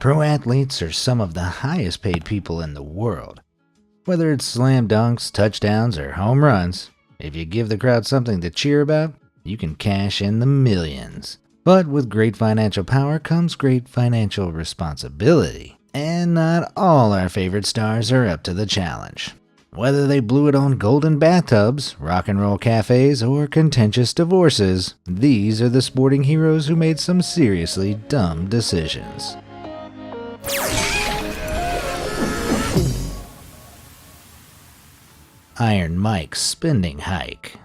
Pro athletes are some of the highest paid people in the world. Whether it's slam dunks, touchdowns, or home runs, if you give the crowd something to cheer about, you can cash in the millions. But with great financial power comes great financial responsibility. And not all our favorite stars are up to the challenge. Whether they blew it on golden bathtubs, rock and roll cafes, or contentious divorces, these are the sporting heroes who made some seriously dumb decisions. Iron Mike's spending hike.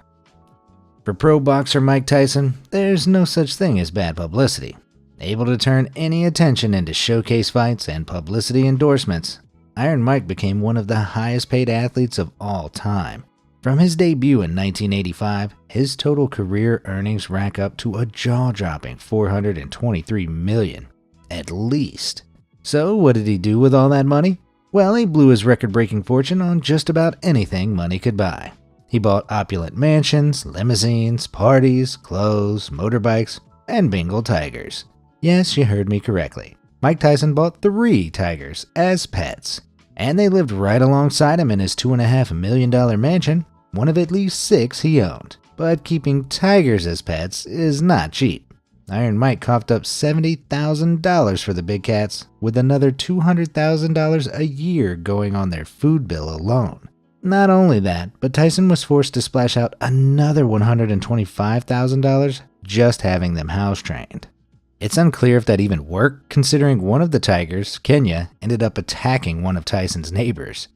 For pro boxer Mike Tyson, there's no such thing as bad publicity. Able to turn any attention into showcase fights and publicity endorsements, Iron Mike became one of the highest paid athletes of all time. From his debut in 1985, his total career earnings rack up to a jaw-dropping $423 million, at least. So what did he do with all that money? Well, he blew his record-breaking fortune on just about anything money could buy. He bought opulent mansions, limousines, parties, clothes, motorbikes, and Bengal tigers. Yes, you heard me correctly. Mike Tyson bought 3 tigers as pets, and they lived right alongside him in his $2.5 million mansion, one of at least 6 he owned. But keeping tigers as pets is not cheap. Iron Mike coughed up $70,000 for the big cats, with another $200,000 a year going on their food bill alone. Not only that, but Tyson was forced to splash out another $125,000 just having them house trained. It's unclear if that even worked, considering one of the tigers, Kenya, ended up attacking one of Tyson's neighbors.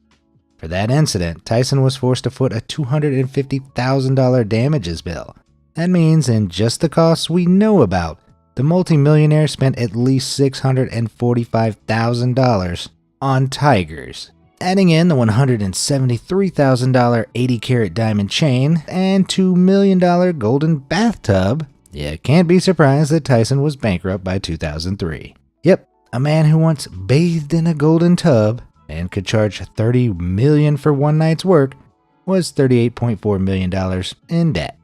For that incident, Tyson was forced to foot a $250,000 damages bill. That means in just the costs we know about, the multimillionaire spent at least $645,000 on tigers. Adding in the $173,000 80-carat diamond chain and $2 million golden bathtub, you can't be surprised that Tyson was bankrupt by 2003. Yep, a man who once bathed in a golden tub and could charge $30 million for one night's work was $38.4 million in debt.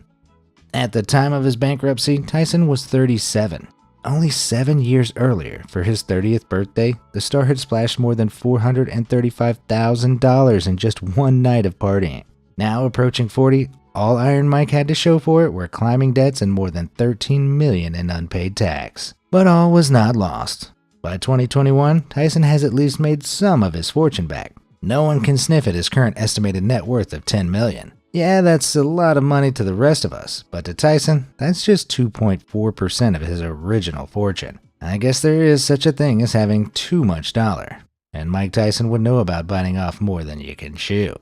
At the time of his bankruptcy, Tyson was 37. Only 7 years earlier, for his 30th birthday, the star had splashed more than $435,000 in just one night of partying. Now approaching 40, all Iron Mike had to show for it were climbing debts and more than $13 million in unpaid tax. But all was not lost. By 2021, Tyson has at least made some of his fortune back. No one can sniff at his current estimated net worth of $10 million. Yeah, that's a lot of money to the rest of us, but to Tyson, that's just 2.4% of his original fortune. I guess there is such a thing as having too much dollar, and Mike Tyson would know about biting off more than you can chew.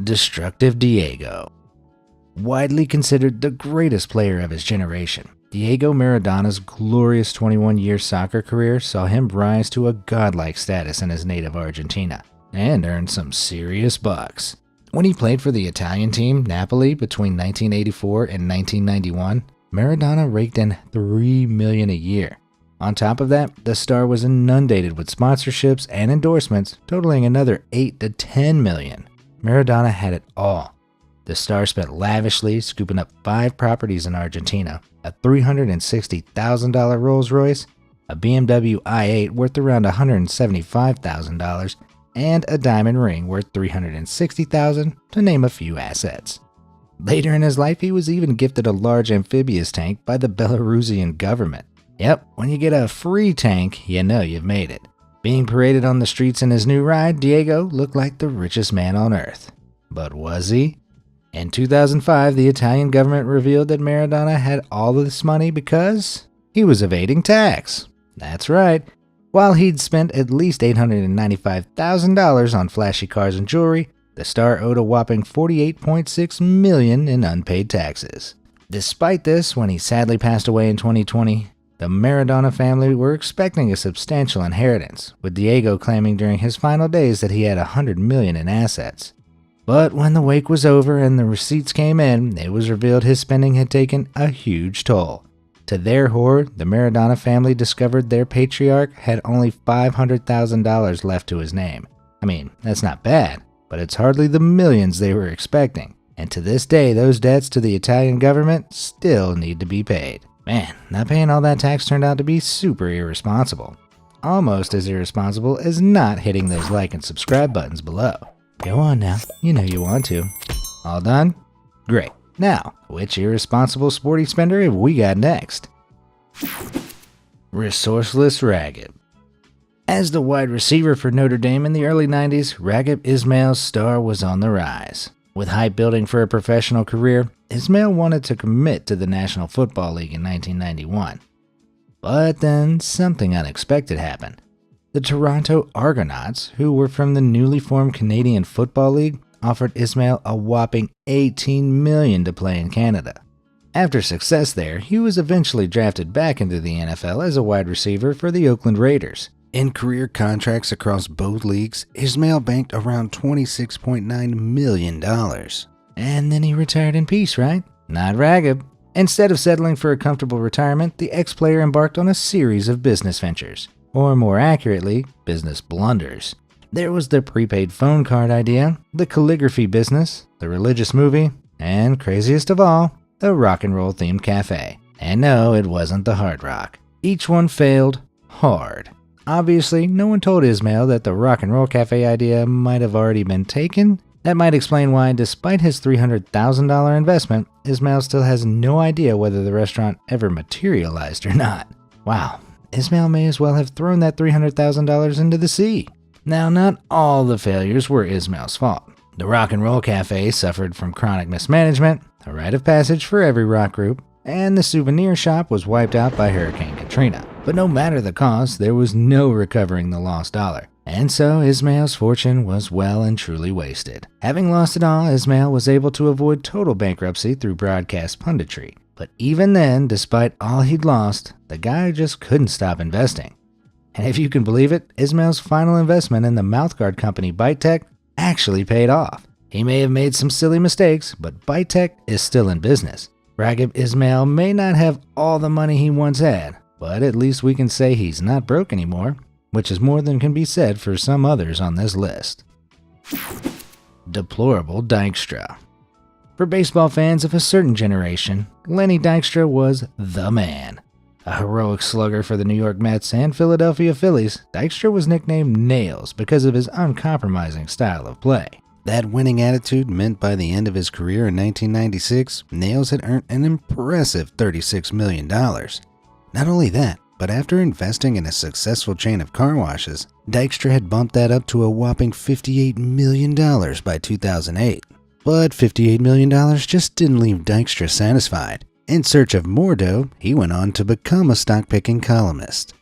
Destructive Diego. Widely considered the greatest player of his generation, Diego Maradona's glorious 21-year soccer career saw him rise to a godlike status in his native Argentina, and earn some serious bucks. When he played for the Italian team Napoli between 1984 and 1991, Maradona raked in $3 million a year. On top of that, the star was inundated with sponsorships and endorsements totaling another $8 to $10 million. Maradona had it all. The star spent lavishly, scooping up 5 properties in Argentina, a $360,000 Rolls Royce, a BMW i8 worth around $175,000, and a diamond ring worth $360,000, to name a few assets. Later in his life, he was even gifted a large amphibious tank by the Belarusian government. Yep, when you get a free tank, you know you've made it. Being paraded on the streets in his new ride, Diego looked like the richest man on earth. But was he? In 2005, the Italian government revealed that Maradona had all of this money because he was evading tax. That's right. While he'd spent at least $895,000 on flashy cars and jewelry, the star owed a whopping $48.6 million in unpaid taxes. Despite this, when he sadly passed away in 2020, the Maradona family were expecting a substantial inheritance, with Diego claiming during his final days that he had $100 million in assets. But when the wake was over and the receipts came in, it was revealed his spending had taken a huge toll. To their horror, the Maradona family discovered their patriarch had only $500,000 left to his name. I mean, that's not bad, but it's hardly the millions they were expecting. And to this day, those debts to the Italian government still need to be paid. Man, not paying all that tax turned out to be super irresponsible. almost as irresponsible as not hitting those like and subscribe buttons below. Go on now, you know you want to. All done? Great. Now, which irresponsible sporty spender have we got next? Resourceless Raghib. As the wide receiver for Notre Dame in the early 90s, Raghib Ismail's star was on the rise. With hype building for a professional career, Ismail wanted to commit to the National Football League in 1991. But then something unexpected happened. The Toronto Argonauts, who were from the newly formed Canadian Football League, offered Ismail a whopping $18 million to play in Canada. After success there, he was eventually drafted back into the NFL as a wide receiver for the Oakland Raiders. In career contracts across both leagues, Ismail banked around $26.9 million. And then he retired in peace, right? Not Raghib. Instead of settling for a comfortable retirement, the ex-player embarked on a series of business ventures. Or more accurately, business blunders. There was the prepaid phone card idea, the calligraphy business, the religious movie, and craziest of all, the rock and roll themed cafe. And no, it wasn't the Hard Rock. Each one failed hard. Obviously, no one told Ismail that the rock and roll cafe idea might have already been taken. That might explain why, despite his $300,000 investment, Ismail still has no idea whether the restaurant ever materialized or not. Wow, Ismail may as well have thrown that $300,000 into the sea. Now, not all the failures were Ismail's fault. The Rock and Roll Cafe suffered from chronic mismanagement, a rite of passage for every rock group, and the souvenir shop was wiped out by Hurricane Katrina. But no matter the cause, there was no recovering the lost dollar. And so Ismail's fortune was well and truly wasted. Having lost it all, Ismail was able to avoid total bankruptcy through broadcast punditry. But even then, despite all he'd lost, the guy just couldn't stop investing. And if you can believe it, Ismail's final investment in the mouthguard company ByteTech actually paid off. He may have made some silly mistakes, but ByteTech is still in business. Raghib Ismail may not have all the money he once had, but at least we can say he's not broke anymore, which is more than can be said for some others on this list. Deplorable Dykstra. For baseball fans of a certain generation, Lenny Dykstra was the man. A heroic slugger for the New York Mets and Philadelphia Phillies, Dykstra was nicknamed Nails because of his uncompromising style of play. That winning attitude meant by the end of his career in 1996, Nails had earned an impressive $36 million. Not only that, but after investing in a successful chain of car washes, Dykstra had bumped that up to a whopping $58 million by 2008. But $58 million just didn't leave Dykstra satisfied. In search of more dough, he went on to become a stock-picking columnist.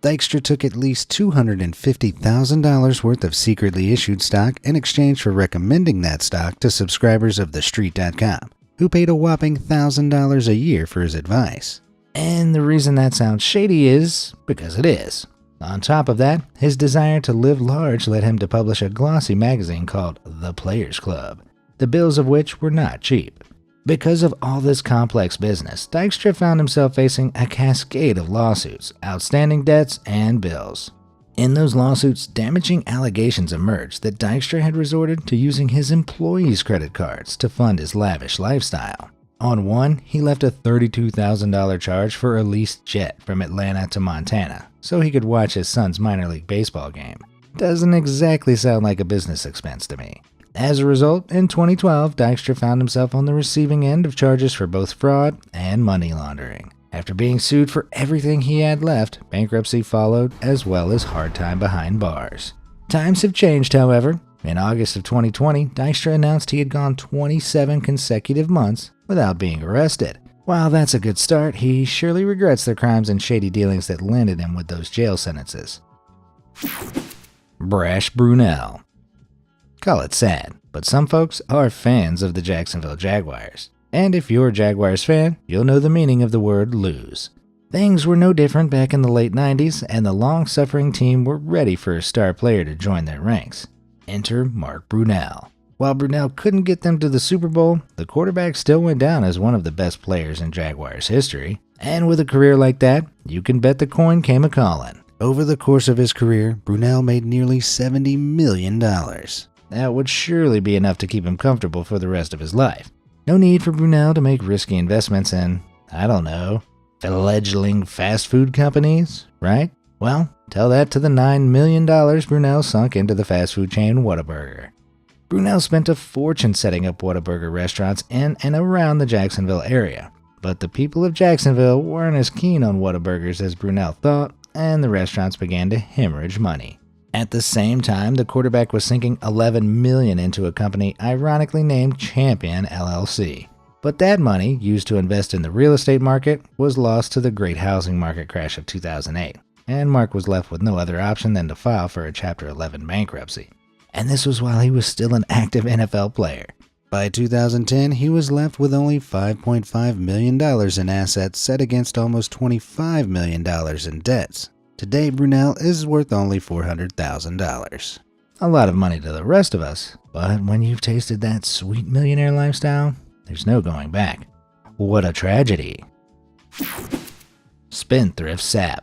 Dykstra took at least $250,000 worth of secretly issued stock in exchange for recommending that stock to subscribers of TheStreet.com, who paid a whopping $1,000 a year for his advice. And the reason that sounds shady is because it is. On top of that, his desire to live large led him to publish a glossy magazine called The Players Club, the bills of which were not cheap. Because of all this complex business, Dykstra found himself facing a cascade of lawsuits, outstanding debts, and bills. In those lawsuits, damaging allegations emerged that Dykstra had resorted to using his employees' credit cards to fund his lavish lifestyle. On one, he left a $32,000 charge for a leased jet from Atlanta to Montana so he could watch his son's minor league baseball game. Doesn't exactly sound like a business expense to me. As a result, in 2012, Dykstra found himself on the receiving end of charges for both fraud and money laundering. After being sued for everything he had left, bankruptcy followed, as well as hard time behind bars. Times have changed, however. In August of 2020, Dykstra announced he had gone 27 consecutive months without being arrested. While that's a good start, he surely regrets the crimes and shady dealings that landed him with those jail sentences. Brash Brunell. Call it sad, but some folks are fans of the Jacksonville Jaguars. And if you're a Jaguars fan, you'll know the meaning of the word lose. Things were no different back in the late 90s, and the long-suffering team were ready for a star player to join their ranks. Enter Mark Brunell. While Brunell couldn't get them to the Super Bowl, the quarterback still went down as one of the best players in Jaguars history. And with a career like that, you can bet the coin came a-calling. Over the course of his career, Brunell made nearly $70 million. That would surely be enough to keep him comfortable for the rest of his life. No need for Brunell to make risky investments in, I don't know, fledgling fast food companies, right? Well, tell that to the $9 million Brunel sunk into the fast food chain Whataburger. Brunel spent a fortune setting up Whataburger restaurants in and around the Jacksonville area, but the people of Jacksonville weren't as keen on Whataburgers as Brunel thought, and the restaurants began to hemorrhage money. At the same time, the quarterback was sinking $11 million into a company ironically named Champion LLC. But that money, used to invest in the real estate market, was lost to the great housing market crash of 2008, and Mark was left with no other option than to file for a Chapter 11 bankruptcy. And this was while he was still an active NFL player. By 2010, he was left with only $5.5 million in assets set against almost $25 million in debts. Today, Brunel is worth only $400,000. A lot of money to the rest of us, but when you've tasted that sweet millionaire lifestyle, there's no going back. What a tragedy. Spendthrift Sapp.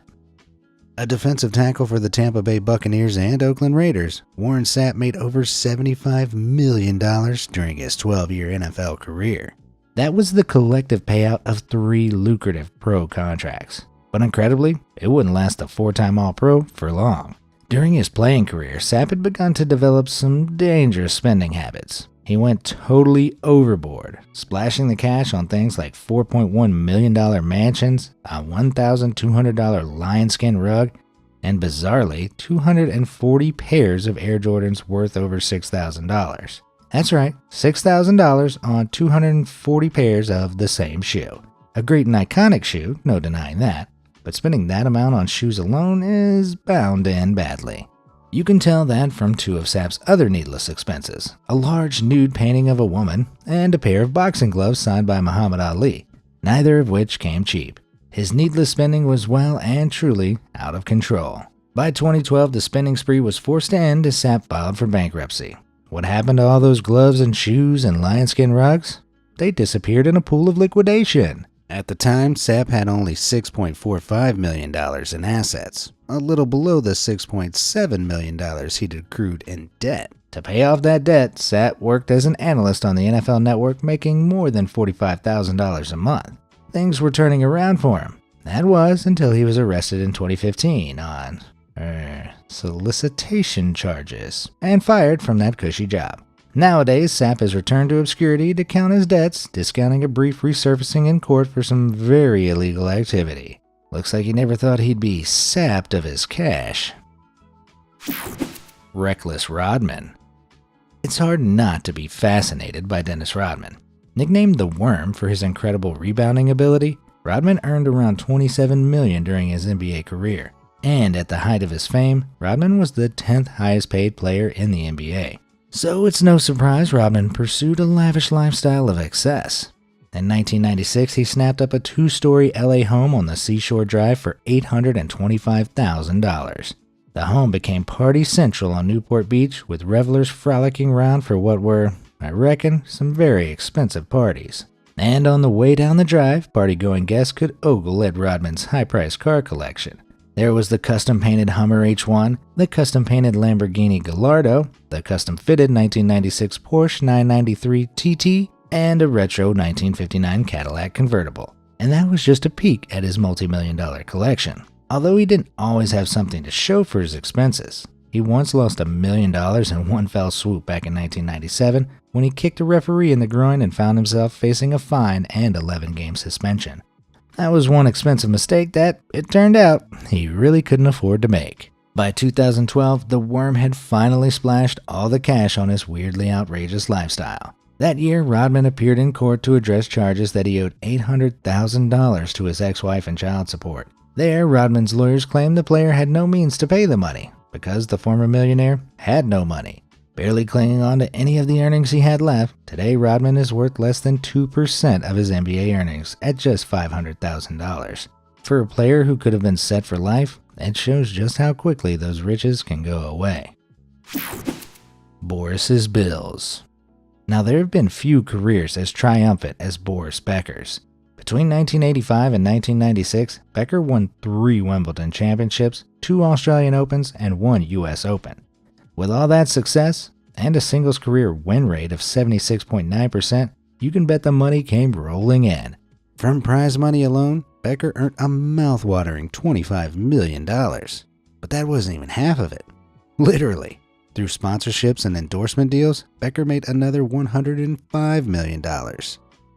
A defensive tackle for the Tampa Bay Buccaneers and Oakland Raiders, Warren Sapp made over $75 million during his 12-year NFL career. That was the collective payout of 3 lucrative pro contracts. But incredibly, it wouldn't last the 4-time All-Pro for long. During his playing career, Sapp had begun to develop some dangerous spending habits. He went totally overboard, splashing the cash on things like $4.1 million mansions, a $1,200 lion skin rug, and bizarrely, 240 pairs of Air Jordans worth over $6,000. That's right, $6,000 on 240 pairs of the same shoe. A great and iconic shoe, no denying that, but spending that amount on shoes alone is bound to end badly. You can tell that from 2 of Sapp's other needless expenses, a large nude painting of a woman and a pair of boxing gloves signed by Muhammad Ali, neither of which came cheap. His needless spending was well and truly out of control. By 2012, the spending spree was forced to end as Sapp filed for bankruptcy. What happened to all those gloves and shoes and lion skin rugs? They disappeared in a pool of liquidation. At the time, Sapp had only $6.45 million in assets, a little below the $6.7 million he'd accrued in debt. To pay off that debt, Sapp worked as an analyst on the NFL Network, making more than $45,000 a month. Things were turning around for him. That was until he was arrested in 2015 on solicitation charges and fired from that cushy job. Nowadays, Sapp has returned to obscurity to count his debts, discounting a brief resurfacing in court for some very illegal activity. Looks like he never thought he'd be sapped of his cash. Reckless Rodman. It's hard not to be fascinated by Dennis Rodman. Nicknamed the Worm for his incredible rebounding ability, Rodman earned around $27 million during his NBA career. And at the height of his fame, Rodman was the 10th highest paid player in the NBA. So it's no surprise Rodman pursued a lavish lifestyle of excess. In 1996, he snapped up a 2-story LA home on the Seashore Drive for $825,000. The home became party central on Newport Beach, with revelers frolicking around for what were, I reckon, some very expensive parties. And on the way down the drive, party-going guests could ogle at Rodman's high-priced car collection. There was the custom-painted Hummer H1, the custom-painted Lamborghini Gallardo, the custom-fitted 1996 Porsche 993 TT, and a retro 1959 Cadillac convertible. And that was just a peek at his multi-million-dollar collection. Although he didn't always have something to show for his expenses. He once lost $1 million in one fell swoop back in 1997 when he kicked a referee in the groin and found himself facing a fine and 11-game suspension. That was one expensive mistake that, it turned out, he really couldn't afford to make. By 2012, the Worm had finally splashed all the cash on his weirdly outrageous lifestyle. That year, Rodman appeared in court to address charges that he owed $800,000 to his ex-wife and child support. There, Rodman's lawyers claimed the player had no means to pay the money, because the former millionaire had no money. Barely clinging on to any of the earnings he had left, today Rodman is worth less than 2% of his NBA earnings at just $500,000. For a player who could have been set for life, it shows just how quickly those riches can go away. Boris's Bills. Now, there have been few careers as triumphant as Boris Becker's. Between 1985 and 1996, Becker won 3 Wimbledon championships, 2 Australian Opens, and 1 US Open. With all that success, and a singles career win rate of 76.9%, you can bet the money came rolling in. From prize money alone, Becker earned a mouth-watering $25 million. But that wasn't even half of it. Literally. Through sponsorships and endorsement deals, Becker made another $105 million,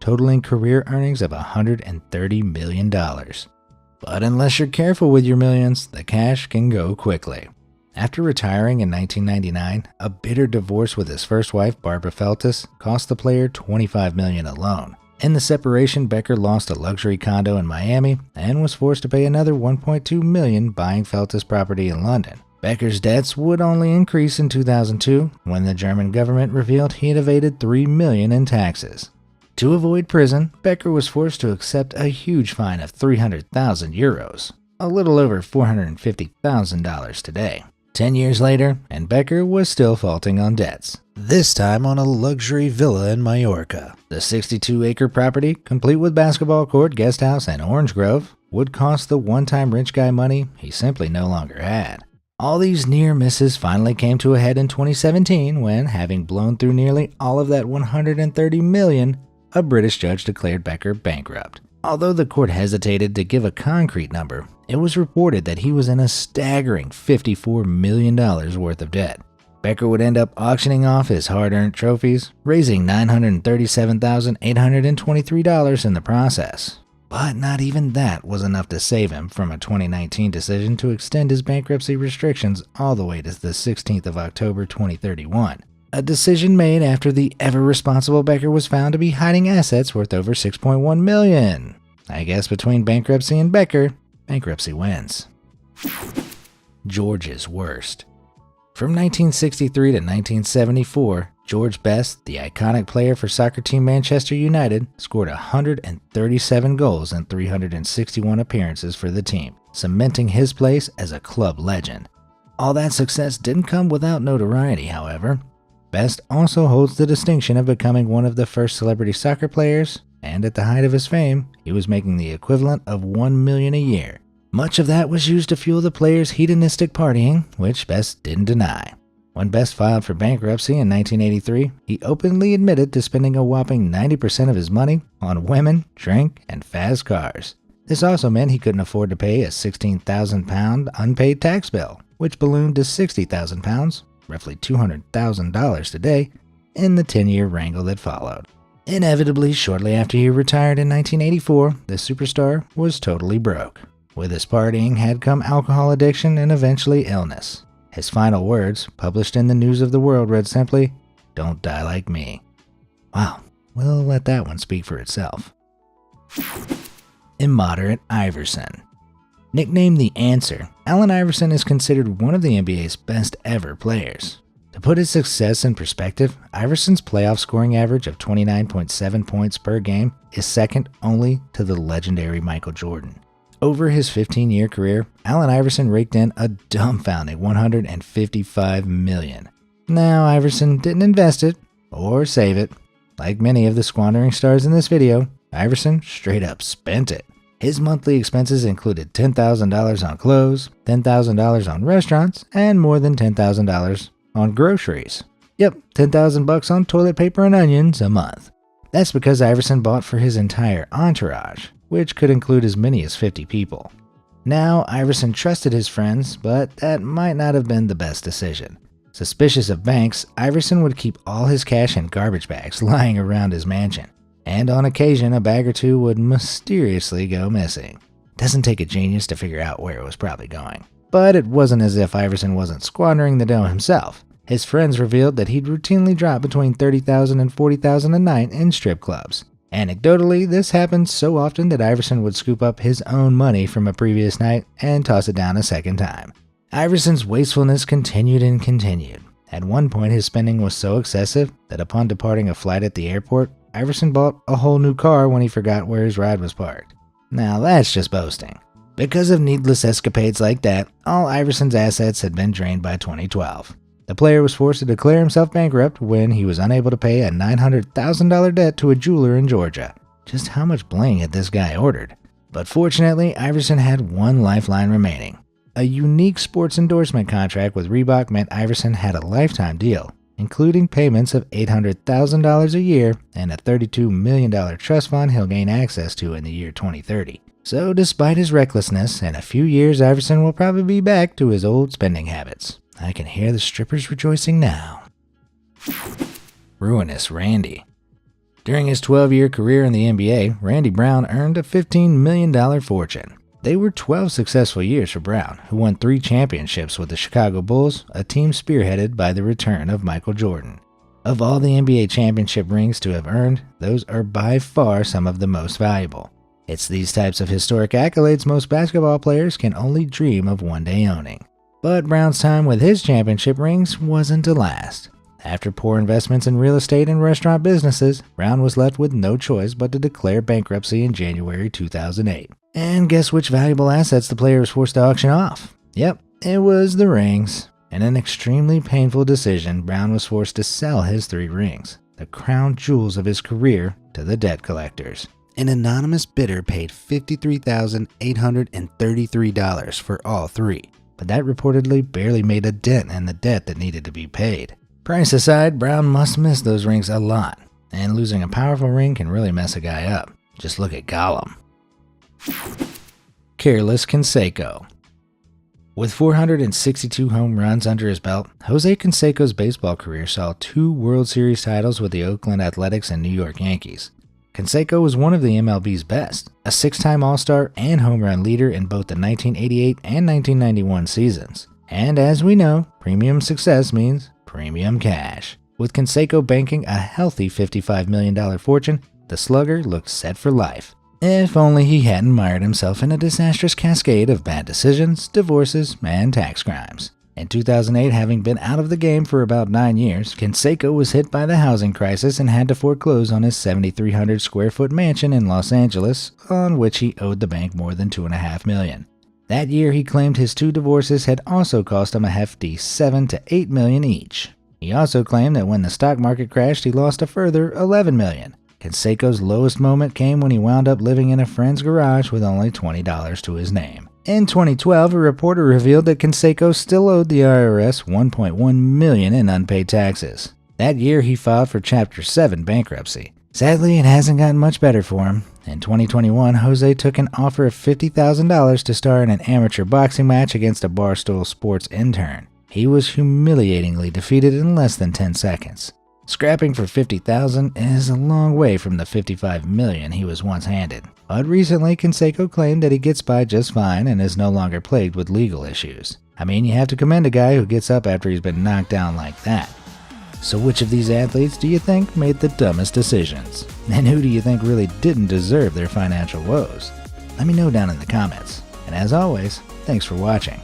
totaling career earnings of $130 million. But unless you're careful with your millions, the cash can go quickly. After retiring in 1999, a bitter divorce with his first wife, Barbara Feltus, cost the player $25 million alone. In the separation, Becker lost a luxury condo in Miami and was forced to pay another $1.2 million buying Feltus property in London. Becker's debts would only increase in 2002 when the German government revealed he had evaded $3 million in taxes. To avoid prison, Becker was forced to accept a huge fine of 300,000 euros, a little over $450,000 today. 10 years later, and Becker was still faulting on debts, this time on a luxury villa in Mallorca. The 62-acre property, complete with basketball court, guest house, and orange grove, would cost the one-time rich guy money he simply no longer had. All these near misses finally came to a head in 2017 when, having blown through nearly all of that $130 million, a British judge declared Becker bankrupt. Although the court hesitated to give a concrete number, it was reported that he was in a staggering $54 million worth of debt. Becker would end up auctioning off his hard-earned trophies, raising $937,823 in the process. But not even that was enough to save him from a 2019 decision to extend his bankruptcy restrictions all the way to the 16th of October 2031. A decision made after the ever-responsible Becker was found to be hiding assets worth over $6.1 million. I guess between bankruptcy and Becker, bankruptcy wins. George's worst. From 1963 to 1974, George Best, the iconic player for soccer team Manchester United, scored 137 goals in 361 appearances for the team, cementing his place as a club legend. All that success didn't come without notoriety, however. Best also holds the distinction of becoming one of the first celebrity soccer players, and at the height of his fame, he was making the equivalent of $1 million a year. Much of that was used to fuel the player's hedonistic partying, which Best didn't deny. When Best filed for bankruptcy in 1983, he openly admitted to spending a whopping 90% of his money on women, drink, and fast cars. This also meant he couldn't afford to pay a £16,000 unpaid tax bill, which ballooned to £60,000, roughly $200,000 today, in the 10-year wrangle that followed. Inevitably, shortly after he retired in 1984, the superstar was totally broke. With his partying had come alcohol addiction and eventually illness. His final words, published in the News of the World, read simply, "Don't die like me." Wow, we'll let that one speak for itself. Immoderate Iverson. Nicknamed the Answer, Allen Iverson is considered one of the NBA's best ever players. To put his success in perspective, Iverson's playoff scoring average of 29.7 points per game is second only to the legendary Michael Jordan. Over his 15-year career, Allen Iverson raked in a dumbfounding $155 million. Now, Iverson didn't invest it or save it. Like many of the squandering stars in this video, Iverson straight up spent it. His monthly expenses included $10,000 on clothes, $10,000 on restaurants, and more than $10,000 on groceries. Yep, $10,000 on toilet paper and onions a month. That's because Iverson bought for his entire entourage, which could include as many as 50 people. Now, Iverson trusted his friends, but that might not have been the best decision. Suspicious of banks, Iverson would keep all his cash in garbage bags lying around his mansion, and on occasion a bag or two would mysteriously go missing. Doesn't take a genius to figure out where it was probably going. But it wasn't as if Iverson wasn't squandering the dough himself. His friends revealed that he'd routinely drop between $30,000 and $40,000 a night in strip clubs. Anecdotally, this happened so often that Iverson would scoop up his own money from a previous night and toss it down a second time. Iverson's wastefulness continued and continued. At one point, his spending was so excessive that upon departing a flight at the airport, Iverson bought a whole new car when he forgot where his ride was parked. Now that's just boasting. Because of needless escapades like that, all Iverson's assets had been drained by 2012. The player was forced to declare himself bankrupt when he was unable to pay a $900,000 debt to a jeweler in Georgia. Just how much bling had this guy ordered? But fortunately, Iverson had one lifeline remaining. A unique sports endorsement contract with Reebok meant Iverson had a lifetime deal, including payments of $800,000 a year and a $32 million trust fund he'll gain access to in the year 2030. So despite his recklessness, in a few years Iverson will probably be back to his old spending habits. I can hear the strippers rejoicing now. Ruinous Randy. During his 12-year career in the NBA, Randy Brown earned a $15 million fortune. They were 12 successful years for Brown, who won 3 championships with the Chicago Bulls, a team spearheaded by the return of Michael Jordan. Of all the NBA championship rings to have earned, those are by far some of the most valuable. It's these types of historic accolades most basketball players can only dream of one day owning. But Brown's time with his championship rings wasn't to last. After poor investments in real estate and restaurant businesses, Brown was left with no choice but to declare bankruptcy in January 2008. And guess which valuable assets the player was forced to auction off? Yep, it was the rings. In an extremely painful decision, Brown was forced to sell his 3 rings, the crown jewels of his career, to the debt collectors. An anonymous bidder paid $53,833 for all 3, but that reportedly barely made a dent in the debt that needed to be paid. Price aside, Brown must miss those rings a lot, and losing a powerful ring can really mess a guy up. Just look at Gollum. Careless Canseco. With 462 home runs under his belt, Jose Canseco's baseball career saw 2 World Series titles with the Oakland Athletics and New York Yankees. Canseco was one of the MLB's best, a 6-time All-Star and home run leader in both the 1988 and 1991 seasons. And as we know, premium success means premium cash. With Canseco banking a healthy $55 million fortune, the slugger looked set for life. If only he hadn't mired himself in a disastrous cascade of bad decisions, divorces, and tax crimes. In 2008, having been out of the game for about 9 years, Canseco was hit by the housing crisis and had to foreclose on his 7,300 square foot mansion in Los Angeles, on which he owed the bank more than $2.5 million. That year, he claimed his 2 divorces had also cost him a hefty $7 to $8 million each. He also claimed that when the stock market crashed, he lost a further $11 million. Canseco's lowest moment came when he wound up living in a friend's garage with only $20 to his name. In 2012, a reporter revealed that Canseco still owed the IRS $1.1 million in unpaid taxes. That year, he filed for Chapter 7 bankruptcy. Sadly, it hasn't gotten much better for him. In 2021, Jose took an offer of $50,000 to star in an amateur boxing match against a Barstool Sports intern. He was humiliatingly defeated in less than 10 seconds. Scrapping for $50,000 is a long way from the $55 million he was once handed. But recently, Canseco claimed that he gets by just fine and is no longer plagued with legal issues. I mean, you have to commend a guy who gets up after he's been knocked down like that. So which of these athletes do you think made the dumbest decisions? And who do you think really didn't deserve their financial woes? Let me know down in the comments. And as always, thanks for watching.